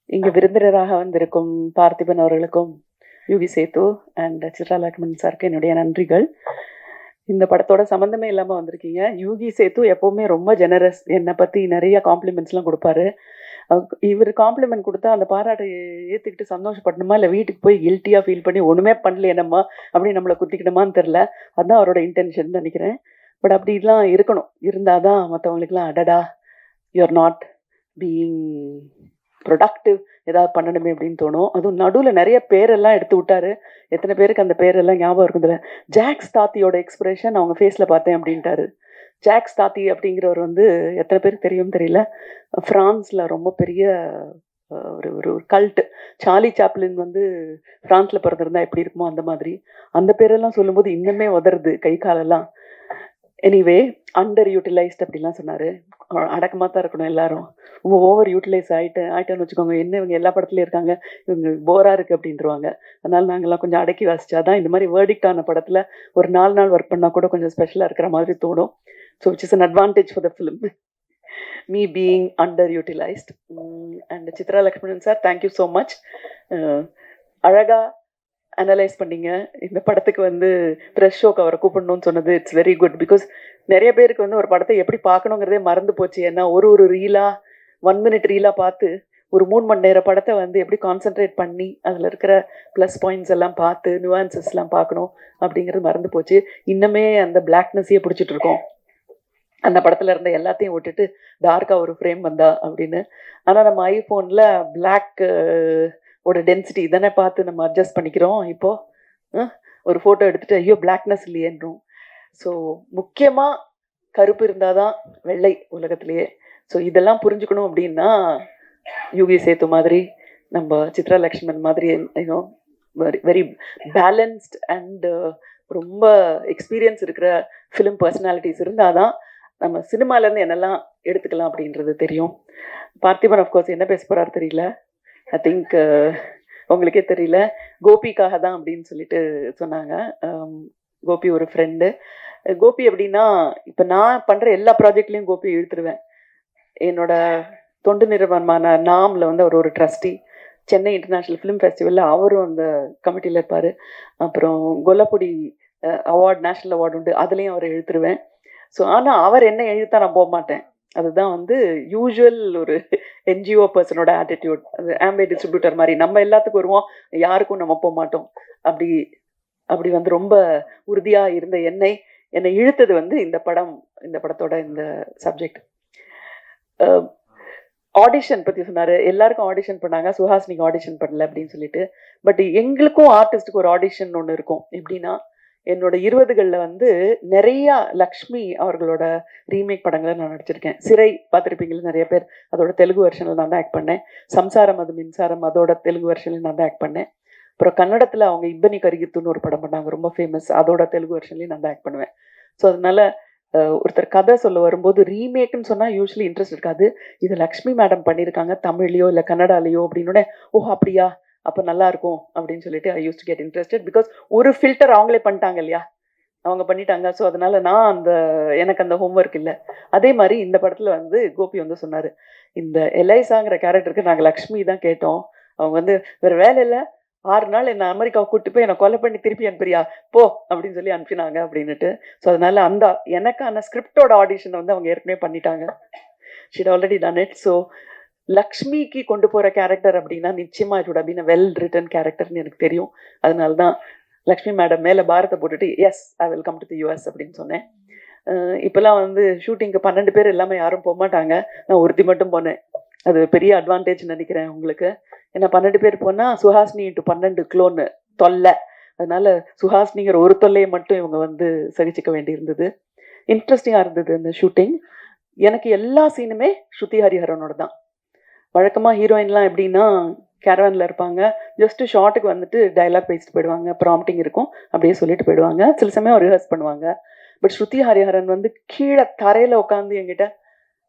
இங்கு விருந்தினராக வந்திருக்கும் பார்த்திபன் அவர்களுக்கும், யூகி சேத்து அண்ட் சித்ரா லக்ஷ்மண் சாருக்கு என்னுடைய நன்றிகள். இந்த படத்தோட சம்மந்தமே இல்லாமல் வந்திருக்கீங்க. யூகி சேத்து எப்போவுமே ரொம்ப ஜெனரஸ். என்னை பற்றி நிறைய காம்ப்ளிமெண்ட்ஸ்லாம் கொடுப்பாரு. இவர் காம்ப்ளிமெண்ட் கொடுத்தா அந்த பாராட்டை ஏற்றுக்கிட்டு சந்தோஷப்படணுமா, இல்லை வீட்டுக்கு போய் கில்ட்டியாக ஃபீல் பண்ணி ஒன்றுமே பண்ணல என்னம்மா அப்படின்னு நம்மளை குத்திக்கிட்டோமான்னு தெரில. அதுதான் அவரோட இன்டென்ஷன் நினைக்கிறேன். பட் அப்படிலாம் இருக்கணும். இருந்தால் தான் மற்றவங்களுக்குலாம் அடடா யூஆர் நாட் பீயிங் ப்ரொடக்டிவ், ஏதாவது பண்ணணுமே அப்படின்னு தோணும். அதுவும் நடுவில் நிறைய பேரெல்லாம் எடுத்து விட்டாரு. எத்தனை பேருக்கு அந்த பேரெல்லாம் ஞாபகம் இருக்குதுல. ஜாக்ஸ் தாத்தியோட எக்ஸ்பிரஷன் அவங்க ஃபேஸில் பார்த்தேன் அப்படின்ட்டாரு. ஜாக்ஸ் தாத்தி அப்படிங்கிறவர் வந்து எத்தனை பேருக்கு தெரியும் தெரியல. ஃப்ரான்ஸில் ரொம்ப பெரிய ஒரு ஒரு கல்ட்டு. சார்லி சாப்ளின் வந்து ஃப்ரான்ஸில் பிறந்திருந்தா எப்படி இருக்குமோ அந்த மாதிரி. அந்த பேரெல்லாம் சொல்லும்போது இன்னுமே உதறுது கை காலெல்லாம். எனிவே அண்டர் யூட்டிலைஸ்ட் அப்படிலாம் சொன்னார். அடக்கமாக தான் இருக்கணும் எல்லாரும். ரொம்ப ஓவர் யூட்டிலைஸ் ஆகிட்டேன்னு வச்சுக்கோங்க. என்ன இவங்க எல்லா படத்துலையும் இருக்காங்க, இவங்க போராக இருக்குது அப்படின்ட்டுருவாங்க. அதனால் நாங்கள்லாம் கொஞ்சம் அடக்கி வாசிச்சாதான் இந்த மாதிரி வேர்டிக்ட் ஆன படத்தில் ஒரு 4 நாள் ஒர்க் பண்ணால் கூட கொஞ்சம் ஸ்பெஷலாக இருக்கிற மாதிரி தோணும். So which is an advantage for the film, me being under utilised. And Chitra Lakshmanan sir, thank you so much. அழகாக அனலைஸ் பண்ணீங்க. இந்த படத்துக்கு வந்து ப்ரெஷ் ஷோக்கு அவரை கூப்பிடணும்னு சொன்னது இட்ஸ் வெரி குட். பிகாஸ் நிறைய பேருக்கு வந்து ஒரு படத்தை எப்படி பார்க்கணுங்கிறதே மறந்து போச்சு. ஏன்னா ஒரு ரீலாக 1 minute ரீலாக பார்த்து ஒரு 3 மணி நேர படத்தை வந்து எப்படி கான்சென்ட்ரேட் பண்ணி அதில் இருக்கிற ப்ளஸ் பாயிண்ட்ஸ் எல்லாம் பார்த்து நியூவான்சஸ்லாம் பார்க்கணும் அப்படிங்கிறது மறந்து போச்சு. இன்னுமே அந்த பிளாக்னஸையே பிடிச்சிட்டு இருக்கோம். அந்த படத்தில் இருந்த எல்லாத்தையும் விட்டுட்டு டார்க்காக ஒரு ஃப்ரேம் வந்தா அப்படின்னு. ஆனால் நம்ம ஐஃபோனில் பிளாக் ஓட டென்சிட்டி இதனை பார்த்து நம்ம அட்ஜஸ்ட் பண்ணிக்கிறோம். இப்போது ஒரு ஃபோட்டோ எடுத்துகிட்டு ஐயோ பிளாக்னஸ் இல்லையேன்றோம். ஸோ முக்கியமாக கருப்பு இருந்தால் தான் வெள்ளை உலகத்திலேயே. ஸோ இதெல்லாம் புரிஞ்சுக்கணும் அப்படின்னா யூகி சேத்து மாதிரி, நம்ம சித்ரா லக்ஷ்மண் மாதிரி யூனோ வெரி பேலன்ஸ்ட் அண்ட் ரொம்ப எக்ஸ்பீரியன்ஸ் இருக்கிற ஃபிலிம் பர்சனாலிட்டிஸ் இருந்தால் தான் நம்ம சினிமாலேருந்து என்னெல்லாம் எடுத்துக்கலாம் அப்படின்றது தெரியும். பார்த்திபன் ஆஃப்கோர்ஸ் என்ன பேச போகிறாரு தெரியல. ஐ திங்க் உங்களுக்கே தெரியல. கோபிக்காக தான் அப்படின்னு சொல்லிட்டு சொன்னாங்க. கோபி ஒரு ஃப்ரெண்டு. கோபி எப்படின்னா, இப்போ நான் பண்ணுற எல்லா ப்ராஜெக்ட்லேயும் கோபி இழுத்துருவேன். என்னோட தொண்டு நிறுவனமான நாமில் வந்து அவர் ஒரு ட்ரஸ்டி. சென்னை இன்டர்நேஷ்னல் ஃபிலிம் ஃபெஸ்டிவலில் அவரும் அந்த கமிட்டியில் இருப்பார். அப்புறம் கொல்லப்பொடி அவார்டு, நேஷ்னல் அவார்டு உண்டு, அதுலேயும் அவரை இழுத்துருவேன். ஸோ ஆனால் அவர் என்ன எழுத்தா நான் போக மாட்டேன். அதுதான் வந்து யூஸ்வல் ஒரு என்ஜிஓ பர்சனோட ஆட்டிடியூட். அது ஆம்பே டிஸ்ட்ரிபியூட்டர் மாதிரி நம்ம எல்லாத்துக்கும் வருவோம், யாருக்கும் நம்ம போக மாட்டோம். அப்படி வந்து ரொம்ப உறுதியாக இருந்த என்னை இழுத்தது வந்து இந்த படத்தோட இந்த சப்ஜெக்ட். ஆடிஷன் பற்றி சொன்னார். எல்லாருக்கும் ஆடிஷன் பண்ணாங்க, சுஹாசினிக்கு ஆடிஷன் பண்ணல அப்படின்னு சொல்லிட்டு. பட் எங்களுக்கும் ஆர்டிஸ்ட்டுக்கு ஒரு ஆடிஷன் ஒன்று இருக்கும். எப்படின்னா, என்னோட 20களில் வந்து நிறையா லக்ஷ்மி அவர்களோட ரீமேக் படங்களை நான் நடிச்சிருக்கேன். சிறை பார்த்துருப்பீங்களா நிறைய பேர், அதோட தெலுங்கு வெர்ஷனில் நான் தான் ஆக்ட் பண்ணேன். சம்சாரம் அது மின்சாரம், அதோட தெலுங்கு வெர்ஷனில் நான் தான் ஆக்ட் பண்ணேன். அப்புறம் கன்னடத்தில் அவங்க இப்பனி கரிகித்துன்னு ஒரு படம் பண்ணாங்க, ரொம்ப ஃபேமஸ், அதோட தெலுங்கு வெர்ஷன்லேயும் நான் தான் ஆக்ட் பண்ணுவேன். ஸோ அதனால ஒருத்தர் கதை சொல்ல வரும்போது ரீமேக்குன்னு சொன்னால் யூஸ்வலி இன்ட்ரெஸ்ட் இருக்காது. இது லக்ஷ்மி மேடம் பண்ணியிருக்காங்க தமிழ்லையோ இல்லை கன்னடாலேயோ அப்படின்னோடனே ஓ அப்படியா அப்போ நல்லா இருக்கும் அப்படின்னு சொல்லிட்டு I use to get interested. Because ஒரு ஃபில்டர் அவங்களே பண்ணிட்டாங்க இல்லையா, அவங்க பண்ணிட்டாங்க. ஸோ அதனால நான் எனக்கு அந்த ஹோம்ஒர்க் இல்லை. அதே மாதிரி இந்த படத்தில் வந்து கோபி வந்து சொன்னார், இந்த எலைசாங்கிற கேரக்டருக்கு நாங்கள் லக்ஷ்மி தான் கேட்டோம். அவங்க வந்து வேறு வேலை இல்லை, 6 நாள் என்னை அமெரிக்காவை கூப்பிட்டு போய் என்னை கொலை பண்ணி திருப்பி அனுப்புறியா போ அப்படின்னு சொல்லி அனுப்பினாங்க அப்படின்னுட்டு. ஸோ அதனால எனக்கான ஸ்கிரிப்டோட ஆடிஷனை வந்து அவங்க ஏற்கனவே பண்ணிட்டாங்க. She'd already done it. So லக்ஷ்மிக்கு கொண்டு போகிற கேரக்டர் அப்படின்னா நிச்சயமாக it would have been a well written கேரக்டர்னு எனக்கு தெரியும். அதனால தான் லக்ஷ்மி மேடம் மேலே பாரத்தை போட்டுட்டு yes I will come to the US அப்படின்னு சொன்னேன். இப்போல்லாம் வந்து ஷூட்டிங்க்கு 12 பேர் எல்லாமே யாரும் போக மாட்டாங்க, நான் ஒருத்தி மட்டும் போனேன். அது பெரிய அட்வான்டேஜ் நினைக்கிறேன் உங்களுக்கு. ஏன்னா 12 பேர் போனால் சுஹாசினி × 12 க்ளோன்னு தொல்லை. அதனால சுஹாசினிங்கிற ஒரு தொல்லையை மட்டும் இவங்க வந்து சகிச்சுக்க வேண்டியிருந்தது. இன்ட்ரெஸ்டிங்காக இருந்தது இந்த ஷூட்டிங். எனக்கு எல்லா சீனுமே ஸ்ருதி ஹரிஹரனோட தான். வழக்கமாக ஹீரோயின்லாம் எப்படின்னா கேரவானில் இருப்பாங்க, ஜஸ்ட்டு ஷார்ட்டுக்கு வந்துட்டு டைலாக் பேசிட்டு போயிடுவாங்க, ப்ராம்ப்டிங் இருக்கும், அப்படியே சொல்லிட்டு போயிடுவாங்க. சில சமயம் ரிஹர்ஸ் பண்ணுவாங்க. பட் ஸ்ருதி ஹரிஹரன் வந்து கீழே தரையில் உட்காந்து என்கிட்ட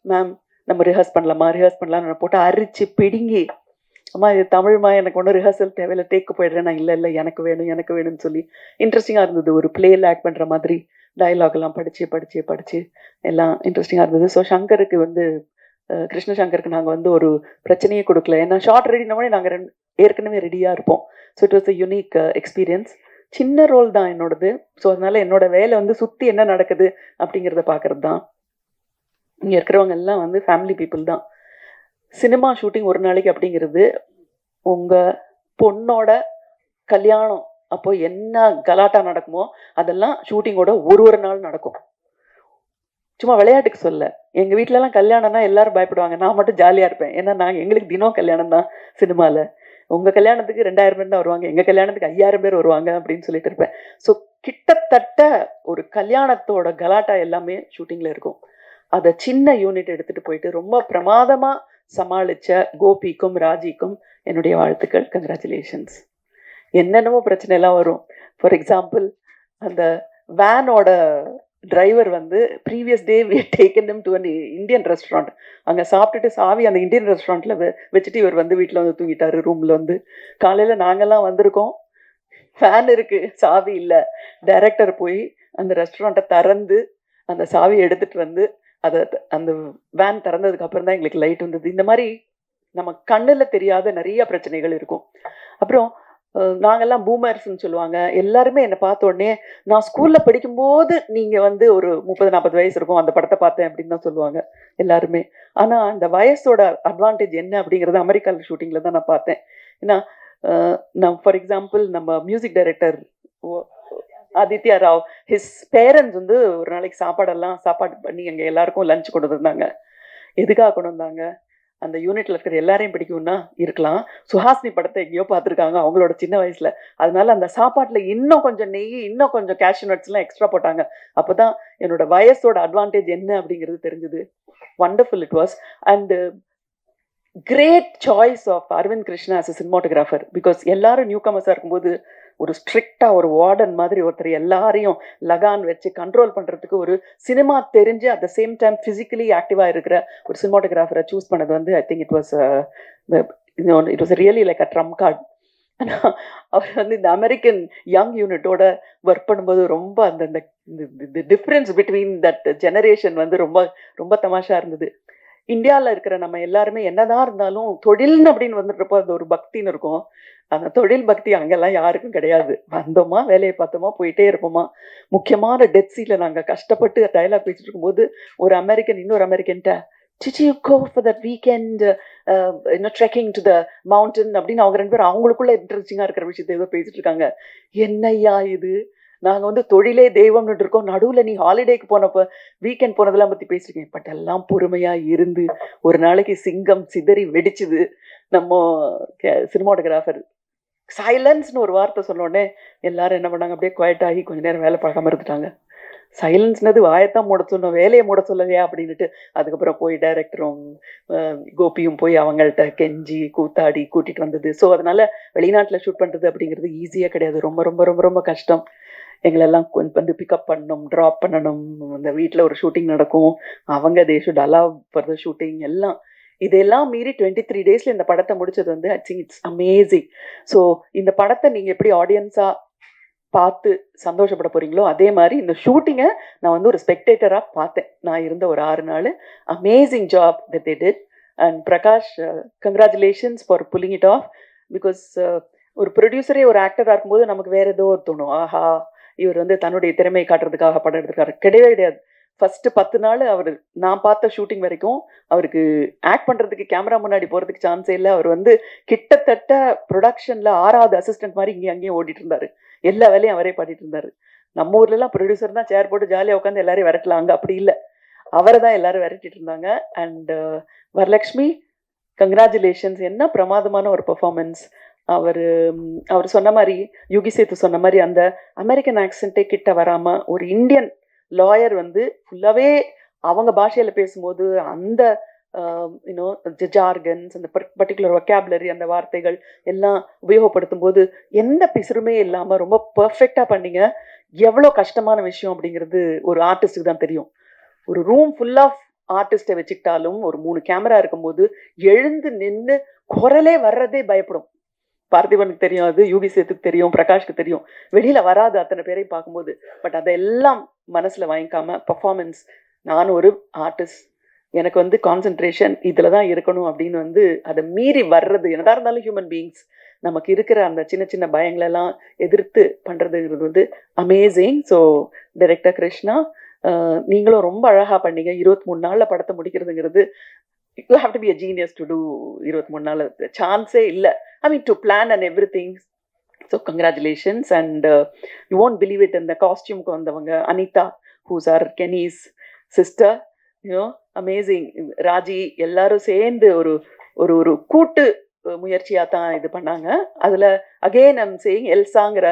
மேம் நம்ம ரிஹர்ஸ் பண்ணலாம்னு போட்டு அரிச்சு பிடுங்கி, அம்மா இது தமிழ்மா, எனக்கு ஒன்றும் ரிஹர்சல் தேவையில்லை, டேக்கு போயிடுறேன், நான் இல்லை எனக்கு வேணும்னு சொல்லி இன்ட்ரெஸ்டிங்காக இருந்தது. ஒரு பிளேயில் ஆக்ட் பண்ணுற மாதிரி டைலாக்லாம் படித்து எல்லாம் இன்ட்ரெஸ்டிங்காக இருந்தது. ஸோ சங்கருக்கு வந்து கிருஷ்ணசங்கருக்கு நாங்கள் வந்து ஒரு பிரச்சனையே கொடுக்கல. ஏன்னா ஷார்ட் ரெடினோடனே நாங்கள் ஏற்கனவே ரெடியாக இருப்போம். So it was a unique experience. சின்ன ரோல் தான் என்னோடது. ஸோ அதனால என்னோட வேலை வந்து சுற்றி என்ன நடக்குது அப்படிங்கிறத பார்க்கறது தான். இங்கே இருக்கிறவங்க எல்லாம் வந்து ஃபேமிலி பீப்புள் தான். சினிமா ஷூட்டிங் ஒரு நாளைக்கு அப்படிங்கிறது உங்கள் பொண்ணோட கல்யாணம் அப்போ என்ன கலாட்டா நடக்குமோ அதெல்லாம் ஷூட்டிங்கோட ஒரு நாள் நடக்கும். சும்மா விளையாட்டுக்கு சொல்ல, எங்கள் வீட்டிலலாம் கல்யாணம்னா எல்லாரும் பயப்படுவாங்க, நான் மட்டும் ஜாலியாக இருப்பேன். ஏன்னா எங்களுக்கு தினம் கல்யாணம் தான் சினிமாவில். உங்கள் கல்யாணத்துக்கு 2000 பேர் தான் வருவாங்க, எங்கள் கல்யாணத்துக்கு 5000 பேர் வருவாங்க அப்படின்னு சொல்லிட்டு இருப்பேன். ஸோ கிட்டத்தட்ட ஒரு கல்யாணத்தோட கலாட்டா எல்லாமே ஷூட்டிங்கில் இருக்கும். அதை சின்ன யூனிட் எடுத்துகிட்டு போயிட்டு ரொம்ப பிரமாதமாக சமாளித்த கோபிக்கும் ராஜிக்கும் என்னுடைய வாழ்த்துக்கள். கங்க்ராச்சுலேஷன்ஸ். என்னென்னமோ பிரச்சனை எல்லாம் வரும். ஃபார் எக்ஸாம்பிள், அந்த வேனோட டிரைவர் வந்து previous day we taken him to an Indian restaurant. அங்கே சாப்பிட்டுட்டு சாவி அந்த இந்தியன் ரெஸ்டாரண்ட்டில் வச்சுட்டு இவர் வந்து வீட்டில் வந்து தூங்கிட்டாரு ரூமில் வந்து. காலையில் நாங்கள்லாம் வந்திருக்கோம், ஃபேன் இருக்குது, சாவி இல்லை. டைரக்டர் போய் அந்த ரெஸ்டாரண்ட்டை திறந்து அந்த சாவியை எடுத்துகிட்டு வந்து அதை அந்த வேன் திறந்ததுக்கு அப்புறம் தான் எங்களுக்கு லைட் வந்தது. இந்த மாதிரி நம்ம கண்ணில் தெரியாத நிறைய பிரச்சனைகள் இருக்கும். அப்புறம் நாங்கெல்லாம் பூமர்ஸ்ன்னு சொல்லுவாங்க. எல்லாருமே என்னை பார்த்த உடனே நான் ஸ்கூலில் படிக்கும்போது நீங்கள் வந்து ஒரு 30-40 வயசு இருக்கும், அந்த படத்தை பார்த்தேன் அப்படின்னு தான் சொல்லுவாங்க எல்லாருமே. ஆனால் அந்த வயசோட அட்வான்டேஜ் என்ன அப்படிங்கிறது அமெரிக்காவில் ஷூட்டிங்கில் தான் நான் பார்த்தேன். ஏன்னா நான் ஃபார் எக்ஸாம்பிள் நம்ம music director Aditya Rao, his parents வந்து ஒரு நாளைக்கு சாப்பாடு பண்ணி எங்கள் எல்லாருக்கும் லஞ்ச் கொண்டு வந்தாங்க. எதுக்காக கொண்டு வந்தாங்க? அந்த யூனிட்ல இருக்கிற எல்லாரையும் பிடிக்கும்னா இருக்கலாம், சுஹாசினி படத்தை எங்கேயோ பார்த்துருக்காங்க அவங்களோட சின்ன வயசுல. அதனால அந்த சாப்பாட்டுல இன்னும் கொஞ்சம் நெய், இன்னும் கொஞ்சம் கேஷ்யூ நட்ஸ் எல்லாம் எக்ஸ்ட்ரா போட்டாங்க. அப்பதான் என்னோட வயசோட அட்வான்டேஜ் என்ன அப்படிங்கிறது தெரிஞ்சது. Wonderful it was. And great choice of Aravind Krishna as a cinematographer. Because எல்லாரும் நியூ கமர்ஸாக இருக்கும்போது ஒரு ஸ்ட்ரிக்டாக ஒரு வார்டன் மாதிரி ஒருத்தர் எல்லாரையும் லகான் வச்சு கண்ட்ரோல் பண்ணுறதுக்கு ஒரு சினிமா தெரிஞ்சு at the same time physically ஆக்டிவாக இருக்கிற ஒரு சினிமாட்டோகிராஃபரை சூஸ் பண்ணது வந்து I think it was really like a drum card. ஆனால் அவர் வந்து இந்த அமெரிக்கன் யங் யூனிட்டோட ஒர்க் பண்ணும்போது ரொம்ப அந்த டிஃப்ரென்ஸ் பிட்வீன் தட் ஜெனரேஷன் வந்து ரொம்ப ரொம்ப தமாஷா இருந்தது. இந்தியாவில் இருக்கிற நம்ம எல்லாருமே என்னதான் இருந்தாலும் தொழில்னு அப்படின்னு வந்துட்டுருப்போ அது ஒரு பக்தின்னு இருக்கும். அந்த தொழில் பக்தி அங்கெல்லாம் யாருக்கும் கிடையாது. வந்தோமா, வேலையை பார்த்தோமா, போயிட்டே இருப்போமா. முக்கியமான டெத் சீல நாங்கள் கஷ்டப்பட்டு டைலாக் பேசிட்டு இருக்கும்போது ஒரு அமெரிக்கன் இன்னொரு அமெரிக்கன்ட்ட did you go for that weekend trekking to the mountain அப்படின்னு அவங்க 2 பேரும் அவங்களுக்குள்ள இன்ட்ரெஸ்டிங்காக இருக்கிற விஷயத்தை ஏதோ பேசிட்டு இருக்காங்க. என்னையா இது, நாங்கள் வந்து தொழிலே தெய்வம்னு இருக்கோம், நடுவில் நீ ஹாலிடேக்கு போனப்போ வீக்கெண்ட் போனதெல்லாம் பற்றி பேசியிருக்கேன். பட் எல்லாம் பொறுமையாக இருந்து ஒரு நாளைக்கு சிங்கம் சிதறி வெடிச்சுது. நம்ம சினிமாட்டோகிராஃபர் சைலன்ஸ்னு ஒரு வார்த்தை சொன்னோடனே எல்லாரும் என்ன பண்ணாங்க, அப்படியே குவைட் ஆகி கொஞ்ச நேரம் வேலை பார்க்காம இருந்துட்டாங்க. சைலன்ஸ்னது வாயத்தான் மூட சொன்னோம், வேலையை மூட சொல்லலையா அப்படின்ட்டு. அதுக்கப்புறம் போய் டைரக்டரும் கோபியும் போய் அவங்கள்ட்ட கெஞ்சி கூத்தாடி கூட்டிகிட்டு வந்தது. ஸோ அதனால் வெளிநாட்டில் ஷூட் பண்ணுறது அப்படிங்கிறது ஈஸியாக கிடையாது, ரொம்ப ரொம்ப ரொம்ப ரொம்ப கஷ்டம். எங்களெல்லாம் வந்து பிக்கப் பண்ணணும், ட்ராப் பண்ணணும். அந்த வீட்டில் ஒரு ஷூட்டிங் நடக்கும், அவங்க they should allow for the shooting எல்லாம். இதெல்லாம் மீறி 23 days இந்த படத்தை முடிச்சது வந்து I think it's amazing. So இந்த படத்தை நீங்கள் எப்படி ஆடியன்ஸாக பார்த்து சந்தோஷப்பட போகிறீங்களோ அதே மாதிரி இந்த ஷூட்டிங்கை நான் வந்து ஒரு ஸ்பெக்டேட்டராக பார்த்தேன். நான் இருந்த ஒரு 6 நாள். Amazing job that they did. And Prakash, congratulations for pulling it off. Because ஒரு ப்ரொடியூசரே ஒரு ஆக்டராக இருக்கும்போது நமக்கு வேறு ஏதோ ஒரு தோணும், ஆஹா இவர் வந்து தன்னுடைய திறமையை காட்டுறதுக்காக படம் எடுத்துருக்காரு. கிடையவே கிடையாது. ஃபஸ்ட்டு 10 நாள் அவர், நான் பார்த்த ஷூட்டிங் வரைக்கும் அவருக்கு ஆக்ட் பண்ணுறதுக்கு கேமரா முன்னாடி போகிறதுக்கு சான்ஸே இல்லை. அவர் வந்து கிட்டத்தட்ட ப்ரொடக்ஷனில் 6வது அசிஸ்டன்ட் மாதிரி இங்கேயும் அங்கேயும் ஓடிட்டு இருந்தார். எல்லா வேலையும் அவரே பாடிட்டு இருந்தார். நம்ம ஊர்லலாம் ப்ரொடியூசர் தான் சேர் போட்டு ஜாலியாக உட்காந்து எல்லாரையும் விரட்டலாம், அங்கே அப்படி இல்லை, அவரை தான் எல்லாரும் விரட்டிட்டு இருந்தாங்க. And Varalakshmi, congratulations. என்ன பிரமாதமான ஒரு பெர்ஃபார்மன்ஸ். அவர் சொன்ன மாதிரி, யுகி சேத்து சொன்ன மாதிரி, அந்த அமெரிக்கன் ஆக்சென்ட்டே கிட்ட வராமல் ஒரு இந்தியன் லாயர் வந்து ஃபுல்லாகவே அவங்க பாஷையில் பேசும்போது அந்த ஜார்கன்ஸ், அந்த பர்டிகுலர் வொக்காபுலரி, அந்த வார்த்தைகள் எல்லாம் உபயோகப்படுத்தும் போது எந்த பிசுறுமே இல்லாமல் ரொம்ப பர்ஃபெக்டாக பண்ணீங்க. எவ்வளோ கஷ்டமான விஷயம் அப்படிங்கிறது ஒரு ஆர்டிஸ்ட்டுக்கு தான் தெரியும். ஒரு ரூம் ஃபுல் ஆஃப் ஆர்டிஸ்ட்டை வச்சுக்கிட்டாலும் ஒரு 3 கேமரா இருக்கும்போது எழுந்து நின்று குரலே வர்றதே பயப்படும். பார்த்திபனுக்கு தெரியும், அது யுகி சேத்துக்கு தெரியும், பிரகாஷ்க்கு தெரியும், வெளியில் வராது அத்தனை பேரையும் பார்க்கும்போது. பட் அதெல்லாம் மனசில் வாங்கிக்காம பர்ஃபார்மன்ஸ், நான் ஒரு ஆர்டிஸ்ட், எனக்கு வந்து கான்சென்ட்ரேஷன் இதில் தான் இருக்கணும் அப்படின்னு வந்து அதை மீறி வர்றது, என்னதான் இருந்தாலும் ஹியூமன் பீயிங்ஸ் நமக்கு இருக்கிற அந்த சின்ன சின்ன பயங்களெல்லாம் எதிர்த்து பண்ணுறதுங்கிறது வந்து அமேசிங். ஸோ டைரக்டர் கிருஷ்ணா, நீங்களும் ரொம்ப அழகாக பண்ணீங்க. 23 நாளில் படத்தை முடிக்கிறதுங்கிறது, you have to be a genius to do 23 நாள். சான்ஸே இல்லை. I mean to plan and everything. So congratulations. And you won't believe it, இந்த காஸ்டியூமுக்கு வந்தவங்க Anitha, who's our Kenny's sister, you know amazing. Raji எல்லாரும் சேர்ந்து ஒரு ஒரு ஒரு கூட்டு முயற்சியாக தான் இது பண்ணாங்க. அதில் அகெயின் ஐம் சேயிங், எல்சாங்கிற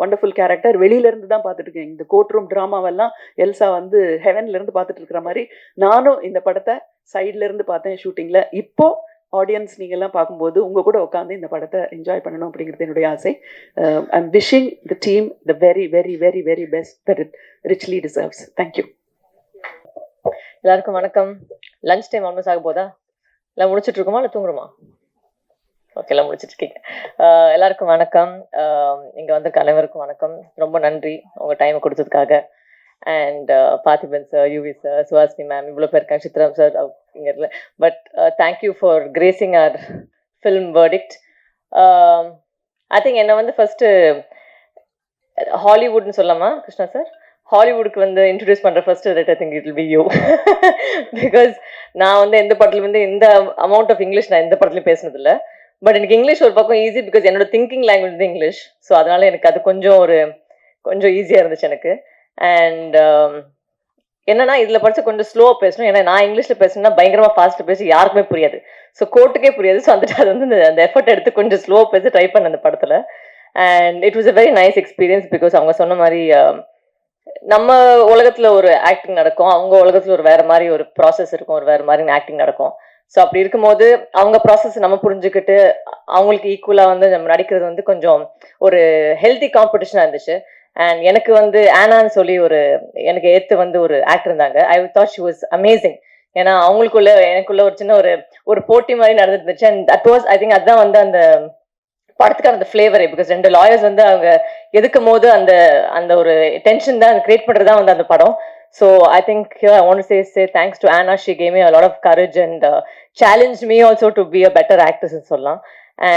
வண்டர்ஃபுல் கேரக்டர் வெளியிலேருந்து தான் பார்த்துட்டு இருக்கேன். இந்த கோர்ட் ரூம் ட்ராமாவெல்லாம் எல்சா வந்து ஹெவன்லேருந்து பார்த்துட்டு இருக்கிற மாதிரி நானும் இந்த படத்தை சைட்லேருந்து பார்த்தேன் ஷூட்டிங்கில். இப்போது ஆடியன்ஸ் நீங்கள்லாம் பார்க்கும்போது உங்கள் கூட உட்காந்து இந்த படத்தை என்ஜாய் பண்ணணும் அப்படிங்கிறது என்னுடைய ஆசை. I'm wishing the team the very very very very best that it richly deserves. Thank you. எல்லாருக்கும் வணக்கம். லஞ்ச் டைம் ஆல்மோஸ்ட் ஆக போதா? இல்லை முடிச்சுட்டு இருக்கோமா இல்லை தூங்குறோமா? ஓகே, எல்லாம் முடிச்சுட்டு இருக்கீங்க. எல்லாருக்கும் வணக்கம். இங்கே வந்திருக்க அனைவருக்கும் வணக்கம். ரொம்ப நன்றி உங்கள் டைமை கொடுத்ததுக்காக. And Parthiban sir, UV sir, Suhasini ma'am, இவ்வளோ பேர் இருக்காங்க, சித்ரம் சார் இங்கே இல்லை. But thank you for gracing our film verdict. I think என்னை வந்து ஃபஸ்ட்டு ஹாலிவுட்னு சொல்லாமா கிருஷ்ணா சார்? ஹாலிவுட்க்கு வந்து இன்ட்ரடியூஸ் பண்ணுற first I think it will be you. Because நான் வந்து எந்த படத்துலையும் வந்து இந்த அமௌண்ட் ஆஃப் இங்கிலீஷ் நான் எந்த படத்துலையும் பேசினதில்லை. பட் எனக்கு இங்கிலீஷ் ஒரு பக்கம் ஈஸி, பிகாஸ் என்னோட திங்கிங் லாங்குவேஜ் வந்து இங்கிலீஷ். ஸோ அதனால எனக்கு அது கொஞ்சம் ஈஸியாக இருந்துச்சு எனக்கு. அண்ட் என்னன்னா இதில் படிச்சு கொஞ்சம் ஸ்லோவாக பேசணும். ஏன்னா நான் இங்கிலீஷில் பேசணும்னா பயங்கரமாக ஃபாஸ்ட்டாக பேசி யாருக்குமே புரியாது. ஸோ கோர்ட்டுக்கே புரியாது. ஸோ வந்துட்டு அது வந்து அந்த எஃபர்ட் எடுத்து கொஞ்சம் ஸ்லோவாக பேச ட்ரை பண்ண அந்த படத்தில். And it was a very nice experience. Because அவங்க சொன்ன மாதிரி நம்ம உலகத்தில் ஒரு ஆக்டிங் நடக்கும், அவங்க உலகத்தில் ஒரு வேறு மாதிரி ஒரு ப்ராசஸ் இருக்கும், ஒரு வேறு மாதிரி ஆக்டிங் நடக்கும். ஸோ அப்படி இருக்கும்போது அவங்க ப்ராசஸ் நம்ம புரிஞ்சுக்கிட்டு அவங்களுக்கு ஈக்குவலாக வந்து நம்ம நடிக்கிறது வந்து கொஞ்சம் ஒரு ஹெல்தி காம்படிஷனாக இருந்துச்சு. அண்ட் எனக்கு வந்து ஆனான்னு சொல்லி எனக்கு ஏற்று வந்து ஒரு ஆக்டர் இருந்தாங்க. I thought she was amazing. ஏன்னா அவங்களுக்குள்ள எனக்குள்ள ஒரு சின்ன ஒரு போட்டி மாதிரி நடந்துருந்துச்சு. And that was I think அதுதான் வந்து அந்த படத்துக்கான அந்த ஃப்ளேவரே. பிகாஸ் 2 லாயர்ஸ் வந்து அவங்க எதுக்கும் போது அந்த ஒரு டென்ஷன் தான் கிரியேட் பண்ணுறது தான் வந்து அந்த படம். So I think here I want to say thanks to Anna. She gave me a lot of courage and challenged me also to be a better actress in சொல்லலாம்.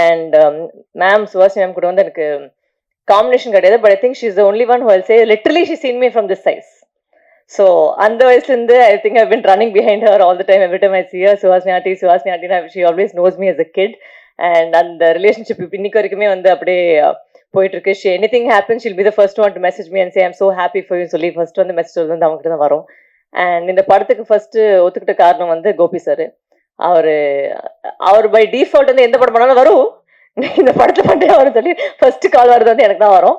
And ma'am Suhasini ma'am கூட வந்து எனக்கு combination கிடையாது. But I think she is the only one who will say literally she seen me from this size. So அந்த வயசுலேருந்து I think I been running behind her all the time. Every time I see her, Suhasini aunty, she always knows me as a kid. அண்ட் அந்த relationship இன்னைக்கு வரைக்குமே வந்து அப்படியே போயிட்டு இருக்கு. Anything happen she'll be the first one to message me and say I'm so happy for you சொல்லி first வந்து மெசேஜ் வந்து அவங்க கிட்ட தான் வரும். அண்ட் இந்த படத்துக்கு ஃபர்ஸ்ட் ஒத்துக்கிட்ட காரணம் வந்து கோபி சார். அவர் பை டிஃபால்ட் வந்து எந்த படம் பண்ணாலும் வரும், இந்த படத்தை பண்ணே வரும் சொல்லி ஃபர்ஸ்ட் கால் வருது வந்து எனக்கு தான் வரும்.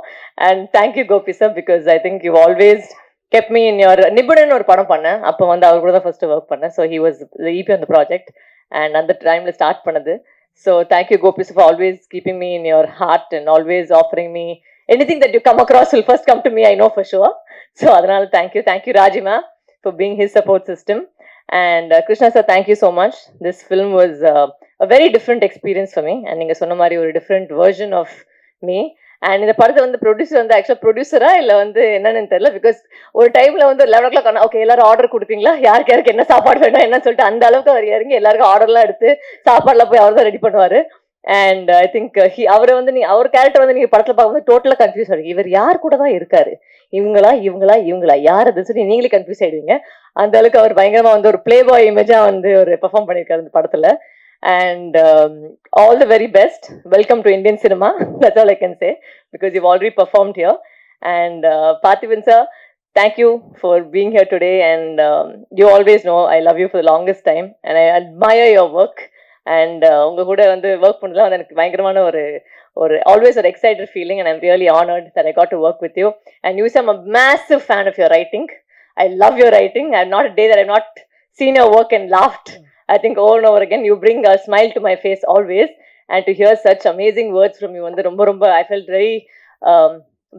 And thank you Gopi sir, because I think you always kept me in your Nibunan ஒரு படம் பண்ணேன். அப்போ வந்து அவர் கூட தான் ஃபர்ஸ்ட் ஒர்க் பண்ணேன். So he was EP on the project and அந்த டைம்ல ஸ்டார்ட் பண்ணது. So thank you Gopi for always keeping me in your heart and always offering me anything that you come across will first come to me, I know for sure. So adanal thank you Rajima for being his support system. And Krishna sir, thank you so much. This film was a very different experience for me, and neenga sonna mari or different version of me. And இந்த படத்தை வந்து producer வந்து ஆக்சுவலாக ப்ரொடியூசரா இல்லை வந்து என்னன்னு தெரியல. Because ஒரு டைமில் வந்து 11 o'clock ஆனால் ஓகே எல்லாரும் ஆர்டர் கொடுப்பீங்களா, யாருக்கு என்ன சாப்பாடு வேணும் என்னன்னு சொல்லிட்டு அந்த அளவுக்கு அவர் இறங்கி எல்லாருக்கும் ஆர்டர்லாம் எடுத்து சாப்பாடுலாம் போய் அவர் தான் ரெடி பண்ணுவார். அண்ட் ஐ திங்க் அவரை வந்து அவர் கேரக்டர் வந்து நீங்கள் படத்தில் பார்க்கும்போது டோட்டலாக கன்ஃபியூஸ் ஆகிடுங்க. இவர் யார் கூட தான் இருக்காரு, இவங்களா யார் அதுன்னு சொல்லி நீங்களே கன்ஃபியூஸ் ஆகிடுவீங்க. அந்த அளவுக்கு அவர் பயங்கரமாக வந்து ஒரு பிளே பாய் இமேஜாக வந்து ஒரு பெர்ஃபார்ம் பண்ணியிருக்காரு இந்த படத்தில். And all the very best. Welcome to Indian cinema. That's all I can say, because you've already performed here. And Parthiban sir, thank you for being here today. And you always know I love you for the longest time, and I admire your work. And unga kuda vandu work pannadala vandu enakku பயங்கரமான ஒரு always an excited feeling, and I'm really honored that I got to work with you. And you I'm a massive fan of your writing. I love your writing. I'm not a day that I've not seen your work and laughed. I think over and over again you bring a smile to my face always, and to hear such amazing words from you and romba I felt very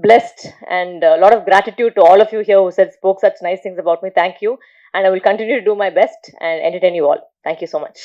blessed, and a lot of gratitude to all of you here who spoke such nice things about me. Thank you, and I will continue to do my best and entertain you all. Thank you so much.